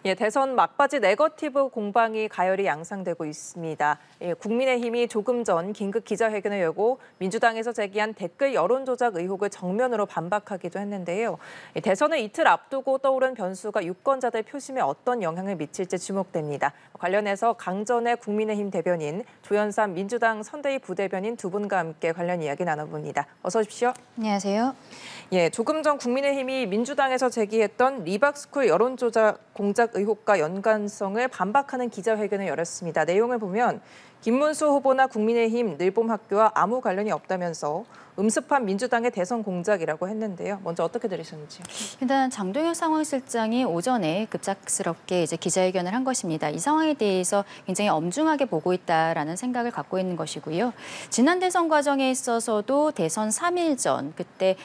예, 대선 막바지 네거티브 공방이 가열이 양상되고 있습니다. 예, 국민의힘이 조금 전 긴급 기자회견을 열고 민주당에서 제기한 댓글 여론조작 의혹을 정면으로 반박하기도 했는데요. 예, 대선을 이틀 앞두고 떠오른 변수가 유권자들 표심에 어떤 영향을 미칠지 주목됩니다. 관련해서 강전의 국민의힘 대변인, 조현삼 민주당 선대위 부대변인 두 분과 함께 관련 이야기 나눠봅니다. 어서 오십시오. 안녕하세요. 예, 조금 전 국민의힘이 민주당에서 제기했던 리박스쿨 여론조작 공작 의혹과 연관성을 반박하는 기자회견을 열었습니다. 내용을 보면 김문수 후보나 국민의힘 늘봄학교와 아무 관련이 없다면서 음습한 민주당의 대선 공작이라고 했는데요. 먼저 어떻게 들으셨는지요? 일단 장동혁 상황실장이 오전에 급작스럽게 기자회견을 한 것입니다. 이 상황에 대해서 굉장히 엄중하게 보고 있다라는 생각을 갖고 있는 것이고요. 지난 대선 과정에 있어서도 대선 3일 전 그때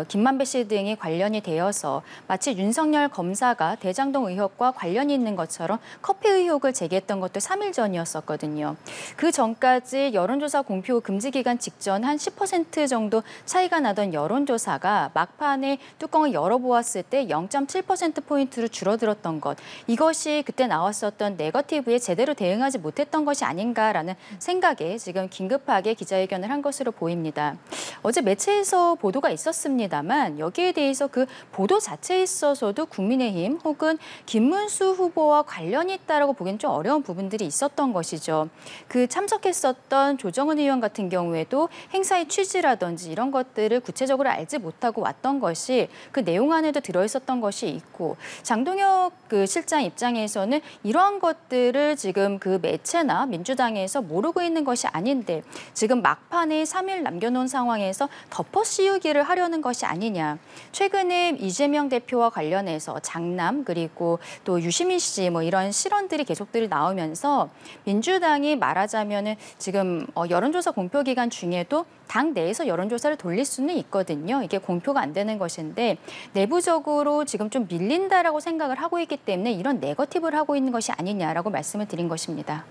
김만배 씨 등이 관련이 되어서 마치 윤석열 검사가 대장동 의혹과 관련이 있는 것처럼 커피 의혹을 제기했던 것도 3일 전이었었거든요. 그 전까지 여론조사 공표 금지 기간 직전 한 10% 정도 차이가 나던 여론조사가 막판에 뚜껑을 열어보았을 때 0.7%포인트로 줄어들었던 것. 이것이 그때 나왔었던 네거티브에 제대로 대응하지 못했던 것이 아닌가라는 생각에 지금 긴급하게 기자회견을 한 것으로 보입니다. 어제 매체에서 보도가 있었습니다만 여기에 대해서 그 보도 자체에 있어서도 국민의힘 혹은 김문수 후보와 관련이 있다라고 보기엔 좀 어려운 부분들이 있었던 것이죠. 그 참석했었던 조정은 의원 같은 경우에도 행사의 취지라든지 이런 것들을 구체적으로 알지 못하고 왔던 것이 그 내용 안에도 들어있었던 것이 있고 장동혁 실장 입장에서는 이러한 것들을 지금 그 매체나 민주당에서 모르고 있는 것이 아닌데 지금 막판에 3일 남겨놓은 상황에서 덮어 씌우기를 하려는 것이 아니냐. 최근에 이재명 대표와 관련해서 장남 그리고 또 유시민 씨 이런 실언들이 계속들이 나오면서 민주당이 말하자면은 지금 여론조사 공표 기간 중에도 당 내에서 여론조사를 돌릴 수는 있거든요. 이게 공표가 안 되는 것인데 내부적으로 지금 좀 밀린다라고 생각을 하고 있기 때문에 이런 네거티브를 하고 있는 것이 아니냐라고 말씀을 드린 것입니다.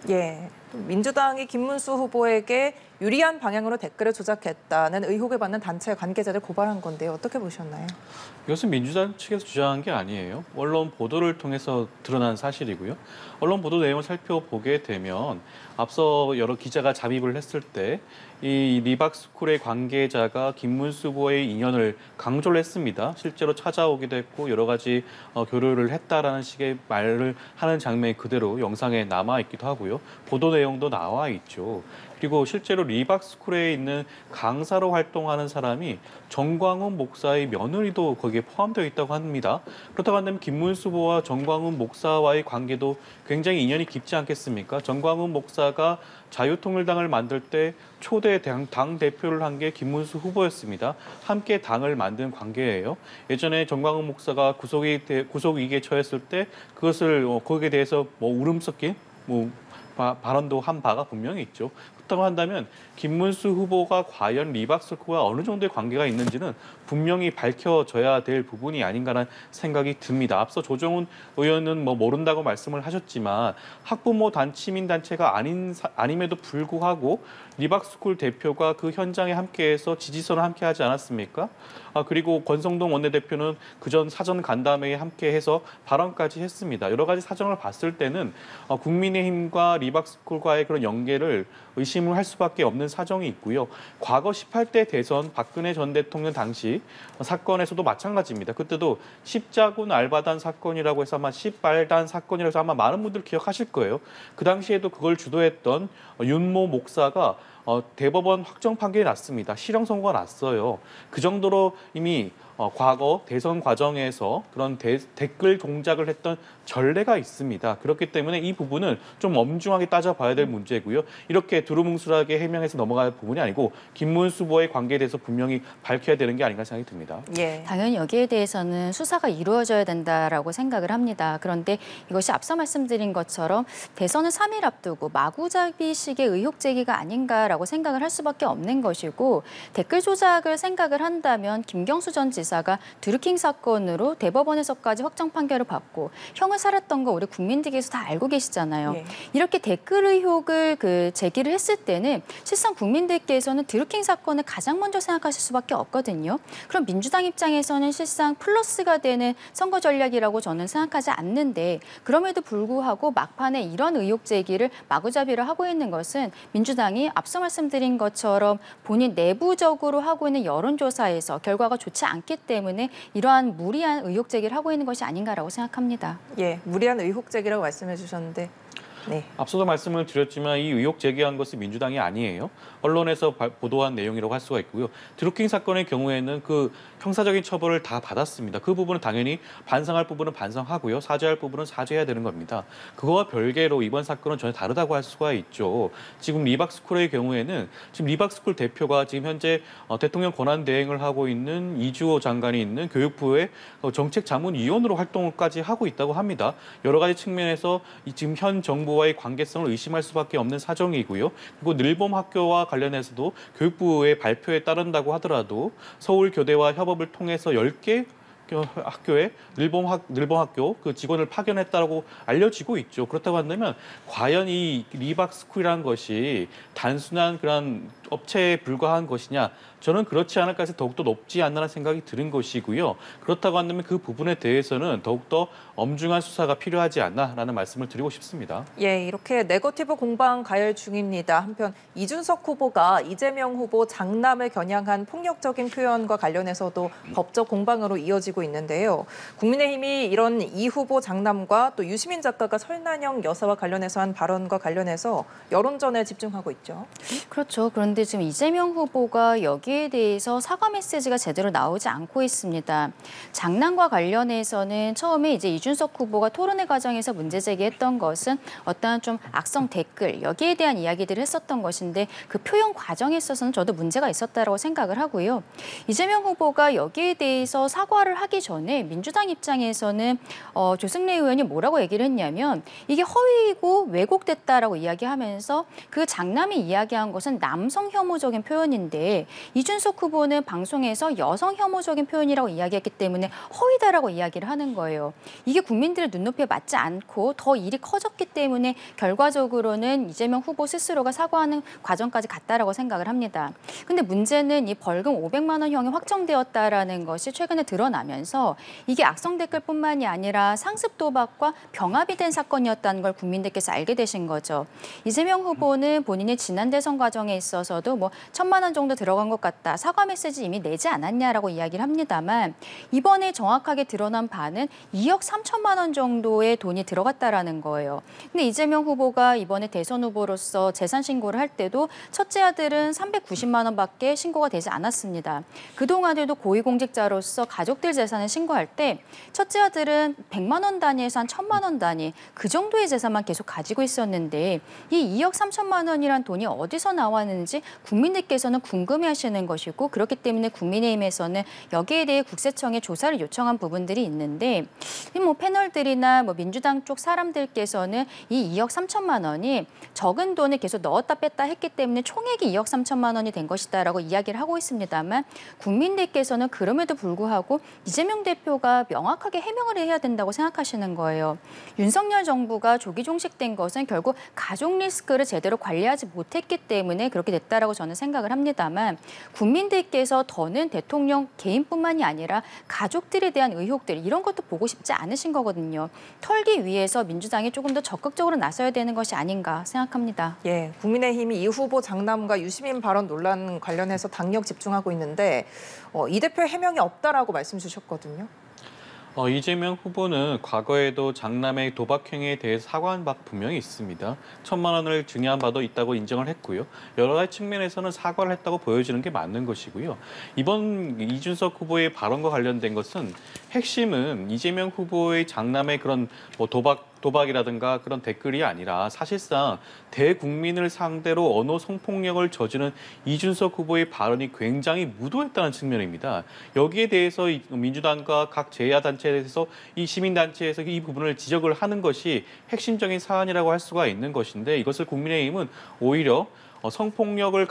예, 민주당이 김문수 후보에게 유리한 방향으로 댓글을 조작했다는 의혹을 받는 단체 관계자를 고발한 건데요. 어떻게 보셨나요? 이것은 민주당 측에서 주장한 게 아니에요. 언론 보도를 통해서 드러난 사실이고요. 언론 보도 내용을 살펴보게 되면 앞서 여러 기자가 잠입을 했을 때 이 리박스쿨의 관계자가 김문수 후보의 인연을 강조를 했습니다. 실제로 찾아오기도 했고 여러 가지 교류를 했다라는 식의 말을 하는 장면이 그대로 영상에 남아있기도 하고요. 보도 내용도 나와 있죠. 그리고 실제로 리박스쿨에 있는 강사로 활동하는 사람이 정광훈 목사의 며느리도 거기에 포함되어 있다고 합니다. 그렇다고 한다면 김문수 후보와 정광훈 목사와의 관계도 굉장히 인연이 깊지 않겠습니까? 정광훈 목사가 자유통일당을 만들 때 초대 당 대표를 한 게 김문수 후보였습니다. 함께 당을 만든 관계예요. 예전에 정광훈 목사가 구속 위기에 처했을 때 그것을 거기에 대해서 울음 섞인 발언도 한 바가 분명히 있죠. 그렇다고 한다면 김문수 후보가 과연 리박스쿨과 어느 정도의 관계가 있는지는 분명히 밝혀져야 될 부분이 아닌가라는 생각이 듭니다. 앞서 조정훈 의원은 모른다고 말씀을 하셨지만 학부모 시민단체가 아님에도 불구하고 리박스쿨 대표가 그 현장에 함께해서 지지선을 함께하지 않았습니까? 그리고 권성동 원내대표는 그전 사전 간담회에 함께해서 발언까지 했습니다. 여러 가지 사정을 봤을 때는 국민의힘과 리박스쿨과의 그런 연계를 의심을 할 수밖에 없는 사정이 있고요. 과거 18대 대선 박근혜 전 대통령 당시 사건에서도 마찬가지입니다. 그때도 십자군 알바단 사건이라고 해서 아마 십발단 사건이라고 해서 아마 많은 분들 기억하실 거예요. 그 당시에도 그걸 주도했던 윤모 목사가 대법원 확정 판결이 났습니다. 실형 선고가 났어요. 그 정도로 이미 과거 대선 과정에서 그런 댓글 공작을 했던 전례가 있습니다. 그렇기 때문에 이 부분은 좀 엄중하게 따져봐야 될 문제고요. 이렇게 두루뭉술하게 해명해서 넘어갈 부분이 아니고 김문수 후보의 관계에 대해서 분명히 밝혀야 되는 게 아닌가 생각이 듭니다. 예. 당연히 여기에 대해서는 수사가 이루어져야 된다라고 생각을 합니다. 그런데 이것이 앞서 말씀드린 것처럼 대선을 3일 앞두고 마구잡이식의 의혹 제기가 아닌가라고 생각을 할 수밖에 없는 것이고 댓글 조작을 생각을 한다면 김경수 전 지사 여론조사가 드루킹 사건으로 대법원에서까지 확정 판결을 받고 형을 살았던 거 우리 국민들께서 다 알고 계시잖아요. 예. 이렇게 댓글 의혹을 제기를 했을 때는 실상 국민들께서는 드루킹 사건을 가장 먼저 생각하실 수밖에 없거든요. 그럼 민주당 입장에서는 실상 플러스가 되는 선거 전략이라고 저는 생각하지 않는데 그럼에도 불구하고 막판에 이런 의혹 제기를 마구잡이로 하고 있는 것은 민주당이 앞서 말씀드린 것처럼 본인 내부적으로 하고 있는 여론조사에서 결과가 좋지 않기 때문에 이러한 무리한 의혹 제기를 하고 있는 것이 아닌가라고 생각합니다. 예, 무리한 의혹 제기라고 말씀해 주셨는데 네. 앞서도 말씀을 드렸지만 이 의혹 제기한 것은 민주당이 아니에요. 언론에서 보도한 내용이라고 할 수가 있고요. 드루킹 사건의 경우에는 그 형사적인 처벌을 다 받았습니다. 그 부분은 당연히 반성할 부분은 반성하고요. 사죄할 부분은 사죄해야 되는 겁니다. 그거와 별개로 이번 사건은 전혀 다르다고 할 수가 있죠. 지금 리박스쿨의 경우에는 지금 리박스쿨 대표가 지금 현재 대통령 권한 대행을 하고 있는 이주호 장관이 있는 교육부의 정책자문위원으로 활동까지 하고 있다고 합니다. 여러 가지 측면에서 지금 현 정부와의 관계성을 의심할 수밖에 없는 사정이고요. 그리고 늘봄학교와 관련해서도 교육부의 발표에 따른다고 하더라도 서울교대와 협업을 통해서 10개 학교에 늘봄학교 그 직원을 파견했다고 알려지고 있죠. 그렇다고 한다면 과연 이 리박스쿨이라는 것이 단순한 그런 업체에 불과한 것이냐? 저는 그렇지 않을까 해서 더욱더 높지 않나라는 생각이 드는 것이고요. 그렇다고 한다면 그 부분에 대해서는 더욱더 엄중한 수사가 필요하지 않나라는 말씀을 드리고 싶습니다. 예, 이렇게 네거티브 공방 가열 중입니다. 한편 이준석 후보가 이재명 후보 장남을 겨냥한 폭력적인 표현과 관련해서도 법적 공방으로 이어지고 있는데요. 국민의힘이 이런 이 후보 장남과 또 유시민 작가가 설난영 여사와 관련해서 한 발언과 관련해서 여론전에 집중하고 있죠. 그렇죠. 그런데 지금 이재명 후보가 여기에 대해서 사과 메시지가 제대로 나오지 않고 있습니다. 장난과 관련해서는 처음에 이제 이준석 후보가 토론회 과정에서 문제 제기했던 것은 어떠한 좀 악성 댓글 여기에 대한 이야기들을 했었던 것인데 그 표현 과정에 있어서는 저도 문제가 있었다고 생각을 하고요. 이재명 후보가 여기에 대해서 사과를 하기 전에 민주당 입장에서는 조승래 의원이 뭐라고 얘기를 했냐면 이게 허위이고 왜곡됐다라고 이야기하면서 그 장남이 이야기한 것은 남성 혐오적인 표현인데 이준석 후보는 방송에서 여성 혐오적인 표현이라고 이야기했기 때문에 허위다라고 이야기를 하는 거예요. 이게 국민들의 눈높이에 맞지 않고 더 일이 커졌기 때문에 결과적으로는 이재명 후보 스스로가 사과하는 과정까지 갔다라고 생각을 합니다. 근데 문제는 이 벌금 500만 원형이 확정되었다라는 것이 최근에 드러나면서 이게 악성 댓글뿐만이 아니라 상습 도박과 병합이 된 사건이었다는 걸 국민들께서 알게 되신 거죠. 이재명 후보는 본인이 지난 대선 과정에 있어서도 1,000만 원 정도 들어간 것 같다. 사과 메시지 이미 내지 않았냐라고 이야기를 합니다만 이번에 정확하게 드러난 바는 2억 3천만 원 정도의 돈이 들어갔다라는 거예요. 근데 이재명 후보가 이번에 대선 후보로서 재산 신고를 할 때도 첫째 아들은 390만 원밖에 신고가 되지 않았습니다. 그동안에도 고위공직자로서 가족들 재산을 신고할 때 첫째 아들은 100만 원 단위에서 한 1,000만 원 단위 그 정도의 재산만 계속 가지고 있었는데 이 2억 3천만 원이란 돈이 어디서 나왔는지 국민들께서는 궁금해하시는 것이고 그렇기 때문에 국민의힘에서는 여기에 대해 국세청에 조사를 요청한 부분들이 있는데 패널들이나 민주당 쪽 사람들께서는 이 2억 3천만 원이 적은 돈을 계속 넣었다 뺐다 했기 때문에 총액이 2억 3천만 원이 된 것이다라고 이야기를 하고 있습니다만 국민들께서는 그럼에도 불구하고 이재명 대표가 명확하게 해명을 해야 된다고 생각하시는 거예요. 윤석열 정부가 조기 종식된 것은 결국 가족 리스크를 제대로 관리하지 못했기 때문에 그렇게 됐다라고 저는 생각을 합니다만 국민들께서 더는 대통령 개인뿐만이 아니라 가족들에 대한 의혹들 이런 것도 보고 싶지 않으신 거거든요. 털기 위해서 민주당이 조금 더 적극적으로 나서야 되는 것이 아닌가 생각합니다. 예, 국민의힘이 이 후보 장남과 유시민 발언 논란 관련해서 당력 집중하고 있는데 이 대표 해명이 없다라고 말씀 주셨거든요. 이재명 후보는 과거에도 장남의 도박 행위에 대해서 사과한 바가 분명히 있습니다. 1,000만 원을 증여한 바도 있다고 인정을 했고요. 여러 가지 측면에서는 사과를 했다고 보여지는 게 맞는 것이고요. 이번 이준석 후보의 발언과 관련된 것은 핵심은 이재명 후보의 장남의 그런 도박이라든가 그런 댓글이 아니라 사실상 대국민을 상대로 언어 성폭력을 저지른 이준석 후보의 발언이 굉장히 무도했다는 측면입니다. 여기에 대해서 민주당과 각 제야단체에서 이 시민단체에서 이 부분을 지적을 하는 것이 핵심적인 사안이라고 할 수가 있는 것인데 이것을 국민의힘은 오히려 성폭력을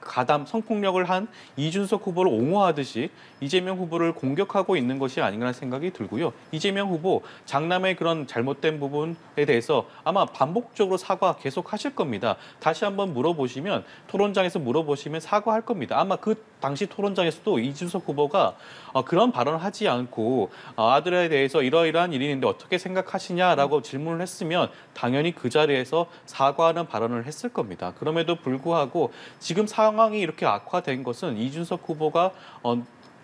가담, 성폭력을 한 이준석 후보를 옹호하듯이 이재명 후보를 공격하고 있는 것이 아닌가라는 생각이 들고요. 이재명 후보 장남의 그런 잘못된 부분에 대해서 아마 반복적으로 사과 계속 하실 겁니다. 다시 한번 물어보시면 토론장에서 물어보시면 사과할 겁니다. 아마 그 당시 토론장에서도 이준석 후보가 그런 발언을 하지 않고 아들에 대해서 이러이러한 일이 있는데 어떻게 생각하시냐라고 질문을 했으면 당연히 그 자리에서 사과하는 발언을 했을 겁니다. 그럼에도 불구하고 지금 상황이 이렇게 악화된 것은 이준석 후보가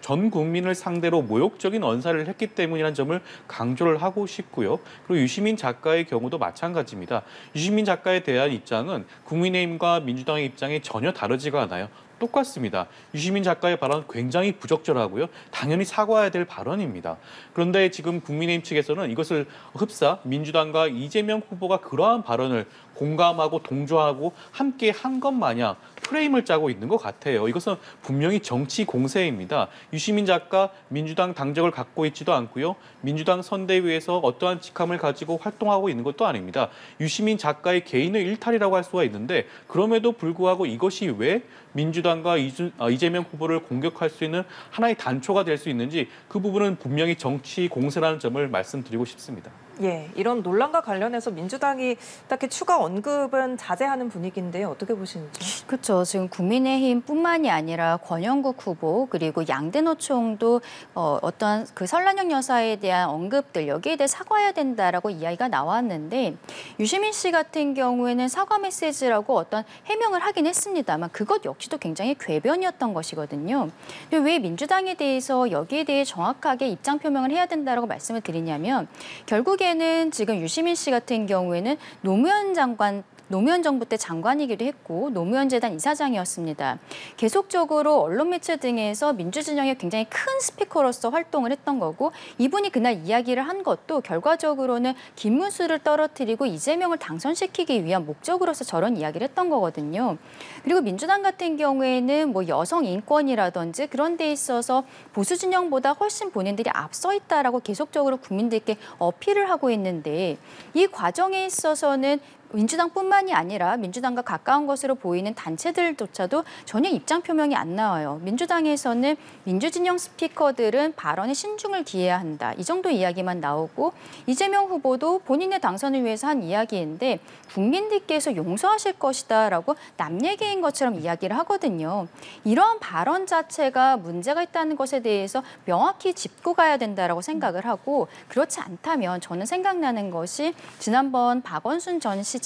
전 국민을 상대로 모욕적인 언사를 했기 때문이라는 점을 강조를 하고 싶고요. 그리고 유시민 작가의 경우도 마찬가지입니다. 유시민 작가에 대한 입장은 국민의힘과 민주당의 입장이 전혀 다르지가 않아요. 똑같습니다. 유시민 작가의 발언은 굉장히 부적절하고요. 당연히 사과해야 될 발언입니다. 그런데 지금 국민의힘 측에서는 이것을 흡사 민주당과 이재명 후보가 그러한 발언을 공감하고 동조하고 함께 한 것 마냥 프레임을 짜고 있는 것 같아요. 이것은 분명히 정치 공세입니다. 유시민 작가 민주당 당적을 갖고 있지도 않고요. 민주당 선대위에서 어떠한 직함을 가지고 활동하고 있는 것도 아닙니다. 유시민 작가의 개인의 일탈이라고 할 수가 있는데 그럼에도 불구하고 이것이 왜 민주당과 이재명 후보를 공격할 수 있는 하나의 단초가 될 수 있는지 그 부분은 분명히 정치 공세라는 점을 말씀드리고 싶습니다. 예, 이런 논란과 관련해서 민주당이 딱히 추가 언급은 자제하는 분위기인데요. 어떻게 보시는지? 그렇죠. 지금 국민의힘뿐만이 아니라 권영국 후보 그리고 양대노총도 어떤 그 설란영 여사에 대한 언급들 여기에 대해 사과해야 된다라고 이야기가 나왔는데 유시민 씨 같은 경우에는 사과 메시지라고 어떤 해명을 하긴 했습니다만 그것 역시도 굉장히 궤변이었던 것이거든요. 근데 왜 민주당에 대해서 여기에 대해 정확하게 입장 표명을 해야 된다라고 말씀을 드리냐면 결국에는 지금 유시민 씨 같은 경우에는 노무현 정부 때 장관이기도 했고 노무현 재단 이사장이었습니다. 계속적으로 언론 매체 등에서 민주진영의 굉장히 큰 스피커로서 활동을 했던 거고 이분이 그날 이야기를 한 것도 결과적으로는 김문수를 떨어뜨리고 이재명을 당선시키기 위한 목적으로서 저런 이야기를 했던 거거든요. 그리고 민주당 같은 경우에는 뭐 여성 인권이라든지 그런 데 있어서 보수 진영보다 훨씬 본인들이 앞서 있다라고 계속적으로 국민들께 어필을 하고 있는데 이 과정에 있어서는 민주당뿐만이 아니라 민주당과 가까운 것으로 보이는 단체들조차도 전혀 입장 표명이 안 나와요. 민주당에서는 민주진영 스피커들은 발언에 신중을 기해야 한다. 이 정도 이야기만 나오고 이재명 후보도 본인의 당선을 위해서 한 이야기인데 국민들께서 용서하실 것이다라고 남 얘기인 것처럼 이야기를 하거든요. 이러한 발언 자체가 문제가 있다는 것에 대해서 명확히 짚고 가야 된다라고 생각을 하고 그렇지 않다면 저는 생각나는 것이 지난번 박원순 전 시장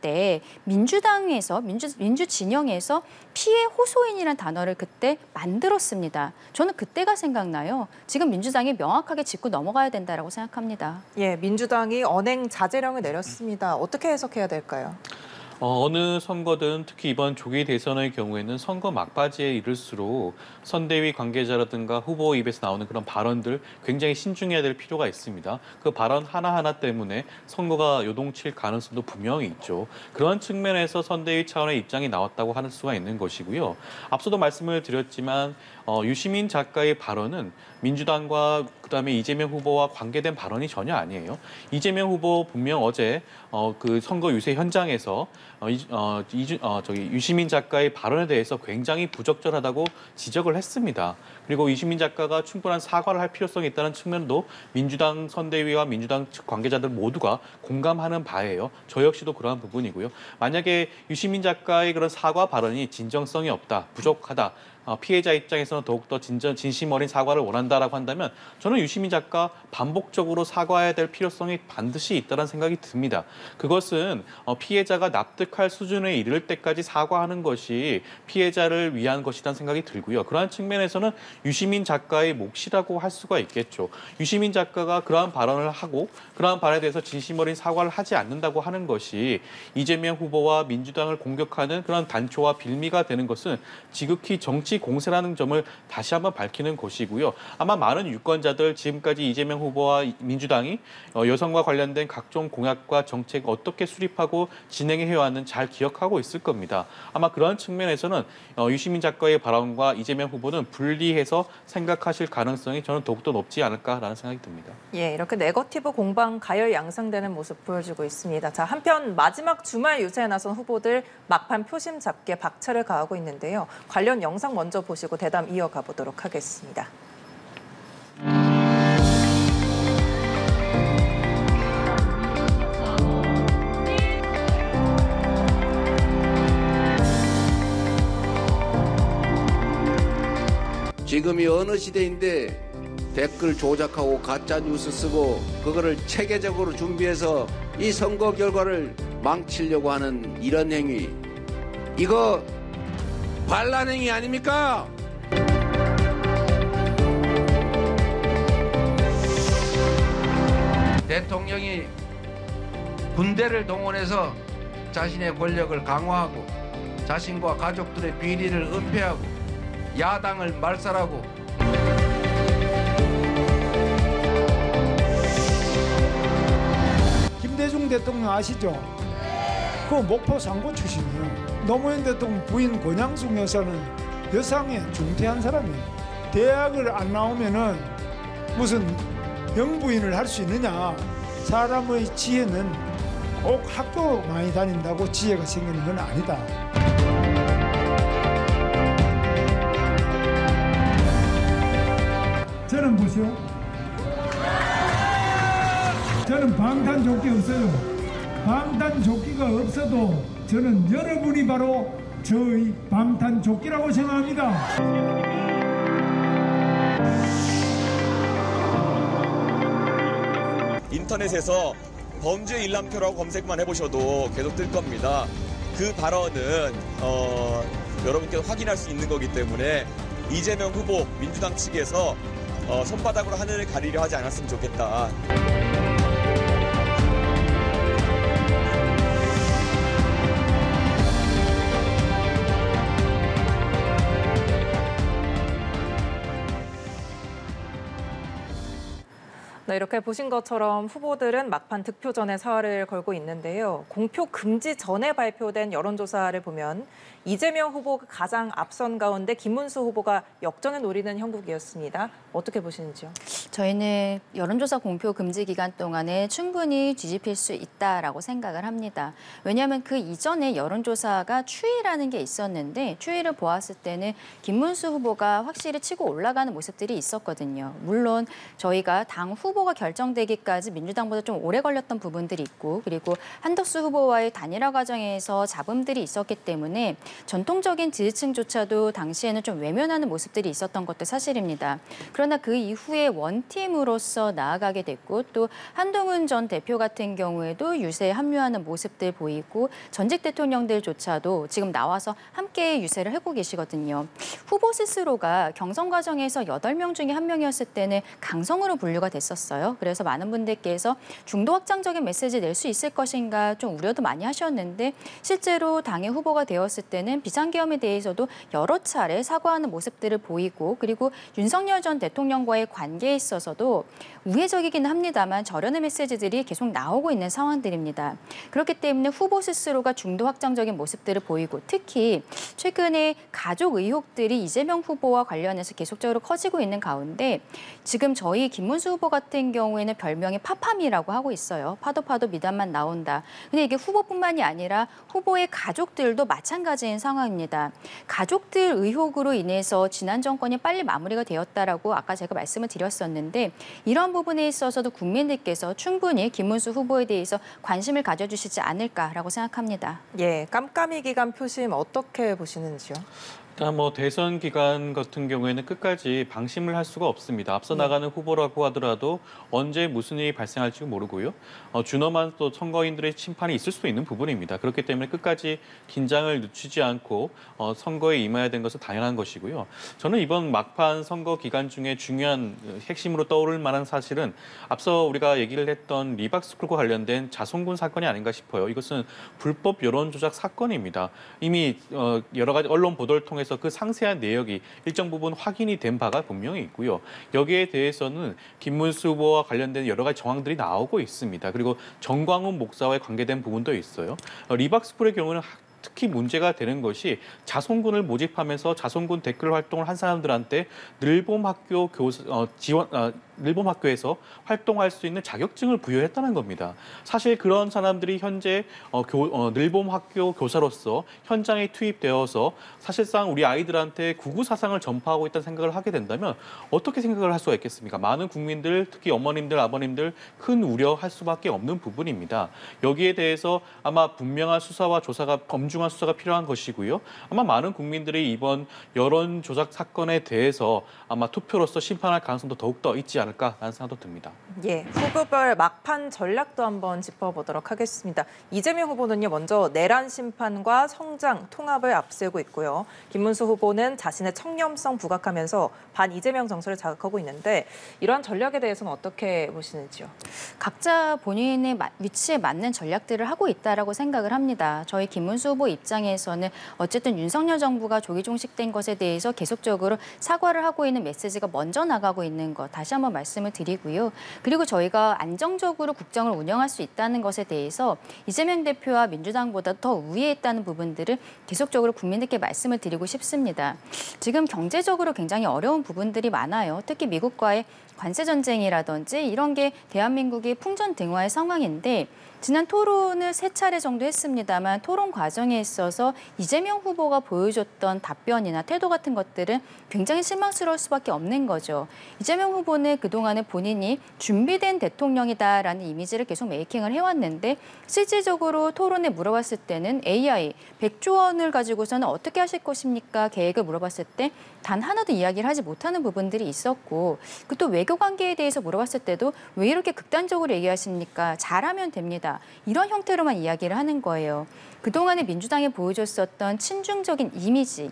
때 민주당에서 민주진영에서 피해 호소인이라는 단어를 그때 만들었습니다. 저는 그때가 생각나요. 지금 민주당이 명확하게 짚고 넘어가야 된다라고 생각합니다. 예, 민주당이 언행 자제령을 내렸습니다. 어떻게 해석해야 될까요? 어느 선거든 특히 이번 조기 대선의 경우에는 선거 막바지에 이를수록 선대위 관계자라든가 후보 입에서 나오는 그런 발언들 굉장히 신중해야 될 필요가 있습니다. 그 발언 하나하나 때문에 선거가 요동칠 가능성도 분명히 있죠. 그런 측면에서 선대위 차원의 입장이 나왔다고 할 수가 있는 것이고요. 앞서도 말씀을 드렸지만 유시민 작가의 발언은 민주당과 그다음에 이재명 후보와 관계된 발언이 전혀 아니에요. 이재명 후보 분명 어제 그 선거 유세 현장에서 유시민 작가의 발언에 대해서 굉장히 부적절하다고 지적을 했습니다. 그리고 유시민 작가가 충분한 사과를 할 필요성이 있다는 측면도 민주당 선대위와 민주당 측 관계자들 모두가 공감하는 바예요. 저 역시도 그러한 부분이고요. 만약에 유시민 작가의 그런 사과 발언이 진정성이 없다, 부족하다, 피해자 입장에서는 더욱더 진심 어린 사과를 원한다라고 한다면 저는 유시민 작가 반복적으로 사과해야 될 필요성이 반드시 있다는 생각이 듭니다. 그것은 피해자가 납득할 수준에 이를 때까지 사과하는 것이 피해자를 위한 것이라는 생각이 들고요. 그러한 측면에서는 유시민 작가의 몫이라고 할 수가 있겠죠. 유시민 작가가 그러한 발언을 하고 그러한 발언에 대해서 진심 어린 사과를 하지 않는다고 하는 것이 이재명 후보와 민주당을 공격하는 그런 단초와 빌미가 되는 것은 지극히 정치 정치 공세라는 점을 다시 한번 밝히는 곳이고요. 아마 많은 유권자들 지금까지 이재명 후보와 민주당이 여성과 관련된 각종 공약과 정책 어떻게 수립하고 진행해왔는지 잘 기억하고 있을 겁니다. 아마 그런 측면에서는 유시민 작가의 발언과 이재명 후보는 분리해서 생각하실 가능성이 저는 더욱더 높지 않을까라는 생각이 듭니다. 예, 이렇게 네거티브 공방 가열 양상되는 모습 보여주고 있습니다. 자, 한편 마지막 주말 유세에 나선 후보들 막판 표심 잡기에 박차를 가하고 있는데요. 관련 영상 먼저 보시고 대담 이어가 보도록 하겠습니다. 지금이 어느 시대인데 댓글 조작하고 가짜 뉴스 쓰고 그거를 체계적으로 준비해서 이 선거 결과를 망치려고 하는 이런 행위, 이거 반란 행위 아닙니까? 대통령이 군대를 동원해서 자신의 권력을 강화하고 자신과 가족들의 비리를 은폐하고 야당을 말살하고 김대중 대통령 아시죠? 그 목포 상고 출신이에요. 노무현 대통령 부인 권양숙 여사는 여상의 중퇴한 사람이에요. 대학을 안 나오면은 무슨 영부인을 할 수 있느냐. 사람의 지혜는 꼭 학교 많이 다닌다고 지혜가 생기는 건 아니다. 저는 보시오. 저는 방탄조끼 없어요. 방탄조끼가 없어도 저는 여러분이 바로 저의 방탄조끼라고 생각합니다. 인터넷에서 범죄 일람표라고 검색만 해보셔도 계속 뜰 겁니다. 그 발언은 여러분께서 확인할 수 있는 거기 때문에 이재명 후보 민주당 측에서 손바닥으로 하늘을 가리려 하지 않았으면 좋겠다. 네, 이렇게 보신 것처럼 후보들은 막판 득표 전에 사활을 걸고 있는데요. 공표 금지 전에 발표된 여론조사를 보면 이재명 후보가 가장 앞선 가운데 김문수 후보가 역전을 노리는 형국이었습니다. 어떻게 보시는지요? 저희는 여론조사 공표 금지 기간 동안에 충분히 뒤집힐 수 있다라고 생각을 합니다. 왜냐하면 그 이전에 여론조사가 추이라는 게 있었는데 추이를 보았을 때는 김문수 후보가 확실히 치고 올라가는 모습들이 있었거든요. 물론 저희가 당 후보가 결정되기까지 민주당보다 좀 오래 걸렸던 부분들이 있고 그리고 한덕수 후보와의 단일화 과정에서 잡음들이 있었기 때문에 전통적인 지지층조차도 당시에는 좀 외면하는 모습들이 있었던 것도 사실입니다. 그러나 그 이후에 원팀으로서 나아가게 됐고 또 한동훈 전 대표 같은 경우에도 유세에 합류하는 모습들 보이고 전직 대통령들조차도 지금 나와서 함께 유세를 하고 계시거든요. 후보 스스로가 경선 과정에서 8명 중에 1명이었을 때는 강성으로 분류가 됐었어요. 그래서 많은 분들께서 중도 확장적인 메시지 낼 수 있을 것인가 좀 우려도 많이 하셨는데 실제로 당의 후보가 되었을 때는 비상계엄에 대해서도 여러 차례 사과하는 모습들을 보이고 그리고 윤석열 전 대통령과의 관계에 있어서도 우회적이긴 합니다만 절연의 메시지들이 계속 나오고 있는 상황들입니다. 그렇기 때문에 후보 스스로가 중도 확장적인 모습들을 보이고 특히 최근에 가족 의혹들이 이재명 후보와 관련해서 계속적으로 커지고 있는 가운데 지금 저희 김문수 후보 같은 경우에는 별명이 파팜이라고 하고 있어요. 파도 미담만 나온다. 근데 이게 후보뿐만이 아니라 후보의 가족들도 마찬가지인 상황입니다. 가족들 의혹으로 인해서 지난 정권이 빨리 마무리가 되었다라고 아까 제가 말씀을 드렸었는데 이런 부분에 있어서도 국민들께서 충분히 김문수 후보에 대해서 관심을 가져주시지 않을까라고 생각합니다. 예, 깜깜이 기간 표심 어떻게 보시는지요? 일단 대선 기간 같은 경우에는 끝까지 방심을 할 수가 없습니다. 앞서 나가는 후보라고 하더라도 언제 무슨 일이 발생할지 모르고요. 준엄한 또 선거인들의 심판이 있을 수도 있는 부분입니다. 그렇기 때문에 끝까지 긴장을 늦추지 않고 선거에 임해야 되는 것은 당연한 것이고요. 저는 이번 막판 선거 기간 중에 중요한 핵심으로 떠오를 만한 사실은 앞서 우리가 얘기를 했던 리박스쿨과 관련된 자손군 사건이 아닌가 싶어요. 이것은 불법 여론조작 사건입니다. 이미 여러 가지 언론 보도를 통해서 통해서 그 상세한 내역이 일정 부분 확인이 된 바가 분명히 있고요. 여기에 대해서는 김문수 후보와 관련된 여러 가지 정황들이 나오고 있습니다. 그리고 정광훈 목사와 관계된 부분도 있어요. 리박스쿨의 경우는 특히 문제가 되는 것이 자손군을 모집하면서 자손군 댓글 활동을 한 사람들한테 늘봄학교에서 활동할 수 있는 자격증을 부여했다는 겁니다. 사실 그런 사람들이 현재 늘봄학교 교사로서 현장에 투입되어서 사실상 우리 아이들한테 구구 사상을 전파하고 있다는 생각을 하게 된다면 어떻게 생각을 할 수가 있겠습니까? 많은 국민들, 특히 어머님들, 아버님들 큰 우려할 수밖에 없는 부분입니다. 여기에 대해서 아마 분명한 수사와 조사가 엄중한 수사가 필요한 것이고요. 아마 많은 국민들이 이번 여론 조작 사건에 대해서 아마 투표로서 심판할 가능성도 더욱더 있지 않을까라는 생각도 듭니다. 예, 후보별 막판 전략도 한번 짚어보도록 하겠습니다. 이재명 후보는요, 먼저 내란 심판과 성장, 통합을 앞세우고 있고요. 김문수 후보는 자신의 청렴성 부각하면서 반 이재명 정서를 자극하고 있는데 이러한 전략에 대해서는 어떻게 보시는지요? 각자 본인의 위치에 맞는 전략들을 하고 있다라고 생각을 합니다. 저희 김문수 후보 입장에서는 어쨌든 윤석열 정부가 조기 종식된 것에 대해서 계속적으로 사과를 하고 있는 메시지가 먼저 나가고 있는 것 다시 한번 말씀을 드리고요. 그리고 저희가 안정적으로 국정을 운영할 수 있다는 것에 대해서 이재명 대표와 민주당보다 더 우위에 있다는 부분들을 계속적으로 국민들께 말씀을 드리고 싶습니다. 지금 경제적으로 굉장히 어려운 부분들이 많아요. 특히 미국과의 관세 전쟁이라든지 이런 게 대한민국이 풍전등화의 상황인데 지난 토론을 3차례 정도 했습니다만 토론 과정에 있어서 이재명 후보가 보여줬던 답변이나 태도 같은 것들은 굉장히 실망스러울 수밖에 없는 거죠. 이재명 후보는 그동안에 본인이 준비된 대통령이다라는 이미지를 계속 메이킹을 해왔는데 실질적으로 토론에 물어봤을 때는 AI 100조 원을 가지고서는 어떻게 하실 것입니까? 계획을 물어봤을 때 단 하나도 이야기를 하지 못하는 부분들이 있었고 또 외교 관계에 대해서 물어봤을 때도 왜 이렇게 극단적으로 얘기하십니까? 잘하면 됩니다. 이런 형태로만 이야기를 하는 거예요. 그동안에 민주당이 보여줬었던 친중적인 이미지,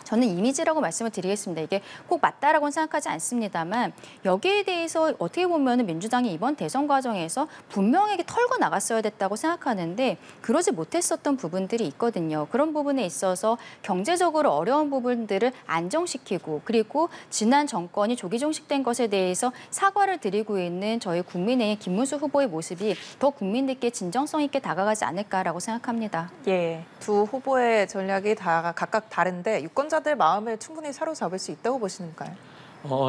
저는 이미지라고 말씀을 드리겠습니다. 이게 꼭 맞다라고는 생각하지 않습니다만 여기에 대해서 어떻게 보면 민주당이 이번 대선 과정에서 분명하게 털고 나갔어야 됐다고 생각하는데 그러지 못했었던 부분들이 있거든요. 그런 부분에 있어서 경제적으로 어려운 부분들을 안정시키고 그리고 지난 정권이 조기 종식된 것에 대해서 사과를 드리고 있는 저희 국민의힘 김문수 후보의 모습이 더 국민들께 진정성 있게 다가가지 않을까라고 생각합니다. 예, 두 후보의 전략이 다 각각 다른데 유권자들 마음을 충분히 사로잡을 수 있다고 보시는가요?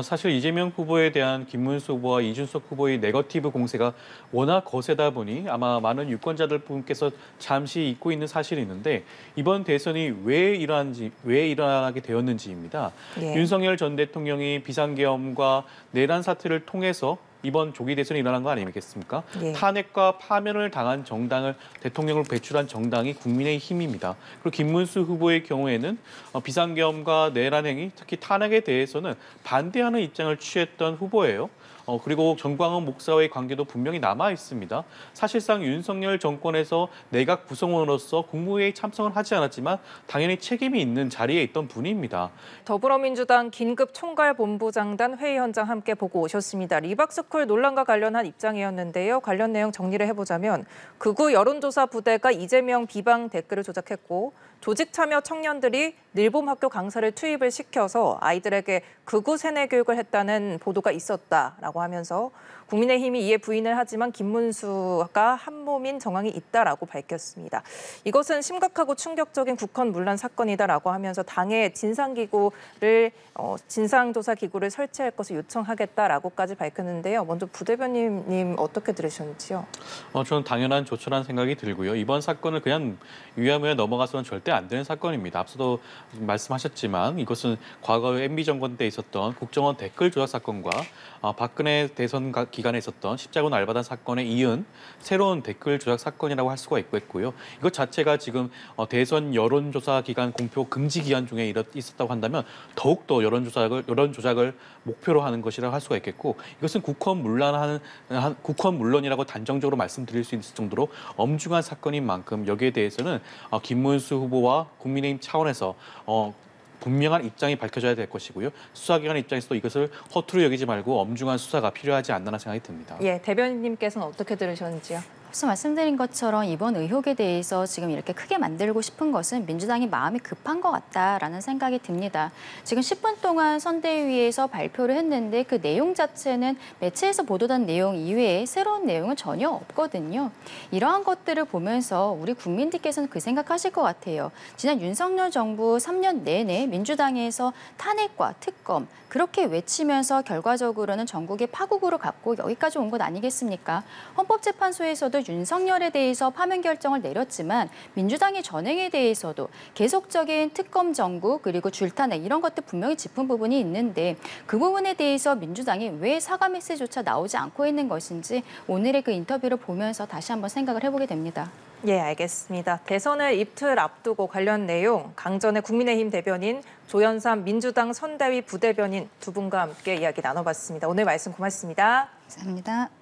사실 이재명 후보에 대한 김문수 후보와 이준석 후보의 네거티브 공세가 워낙 거세다 보니 아마 많은 유권자들 분께서 잠시 잊고 있는 사실이 있는데 이번 대선이 왜 일어나게 되었는지입니다. 예. 윤석열 전 대통령이 비상계엄과 내란 사태를 통해서 이번 조기 대선이 일어난 거 아니겠습니까? 예. 탄핵과 파면을 당한 정당을 대통령을 배출한 정당이 국민의힘입니다. 그리고 김문수 후보의 경우에는 비상계엄과 내란 행위, 특히 탄핵에 대해서는 반대하는 입장을 취했던 후보예요. 그리고 정광훈 목사와의 관계도 분명히 남아 있습니다. 사실상 윤석열 정권에서 내각 구성원으로서 국무회의 참석을 하지 않았지만 당연히 책임이 있는 자리에 있던 분입니다. 더불어민주당 긴급 총괄본부장단 회의 현장 함께 보고 오셨습니다. 리박스쿨 논란과 관련한 입장이었는데요. 관련 내용 정리를 해보자면 극우 여론조사 부대가 이재명 비방 댓글을 조작했고 조직 참여 청년들이 늘봄학교 강사를 투입을 시켜서 아이들에게 극우 세뇌 교육을 했다는 보도가 있었다라고 하면서 국민의힘이 이에 부인을 하지만 김문수가 한몸인 정황이 있다라고 밝혔습니다. 이것은 심각하고 충격적인 국헌 문란 사건이다라고 하면서 당의 진상조사기구를 설치할 것을 요청하겠다라고까지 밝혔는데요. 먼저 부대변인님 어떻게 들으셨는지요? 저는 당연한 조처라는 생각이 들고요. 이번 사건을 그냥 유야무야 넘어가서는 절대 안 되는 사건입니다. 앞서도 말씀하셨지만 이것은 과거 MB 정권 때 있었던 국정원 댓글 조작 사건과 박근혜 대선 기간에 있었던 십자군 알바단 사건에 이은 새로운 댓글 조작 사건이라고 할 수가 있고요. 이것 자체가 지금 대선 여론조사 기간 공표 금지 기간 중에 있었다고 한다면 더욱더 여론 조작을 목표로 하는 것이라고 할 수가 있겠고 이것은 국헌 문란이라고 단정적으로 말씀드릴 수 있을 정도로 엄중한 사건인 만큼 여기에 대해서는 김문수 후보와 국민의힘 차원에서 분명한 입장이 밝혀져야 될 것이고요. 수사기관 입장에서도 이것을 허투루 여기지 말고 엄중한 수사가 필요하지 않나 생각이 듭니다. 예, 대변인님께서는 어떻게 들으셨는지요? 앞서 말씀드린 것처럼 이번 의혹에 대해서 지금 이렇게 크게 만들고 싶은 것은 민주당이 마음이 급한 것 같다라는 생각이 듭니다. 지금 10분 동안 선대위에서 발표를 했는데 그 내용 자체는 매체에서 보도된 내용 이외에 새로운 내용은 전혀 없거든요. 이러한 것들을 보면서 우리 국민들께서는 그 생각하실 것 같아요. 지난 윤석열 정부 3년 내내 민주당에서 탄핵과 특검 그렇게 외치면서 결과적으로는 전국의 파국으로 갔고 여기까지 온 것 아니겠습니까? 헌법재판소에서도 윤석열에 대해서 파면 결정을 내렸지만 민주당의 전행에 대해서도 계속적인 특검 정국 그리고 줄탄핵 이런 것들 분명히 짚은 부분이 있는데 그 부분에 대해서 민주당이 왜 사과 메시지조차 나오지 않고 있는 것인지 오늘의 그 인터뷰를 보면서 다시 한번 생각을 해보게 됩니다. 예, 알겠습니다. 대선을 이틀 앞두고 관련 내용 강전의 국민의힘 대변인 조현삼 민주당 선대위 부대변인 두 분과 함께 이야기 나눠봤습니다. 오늘 말씀 고맙습니다. 감사합니다.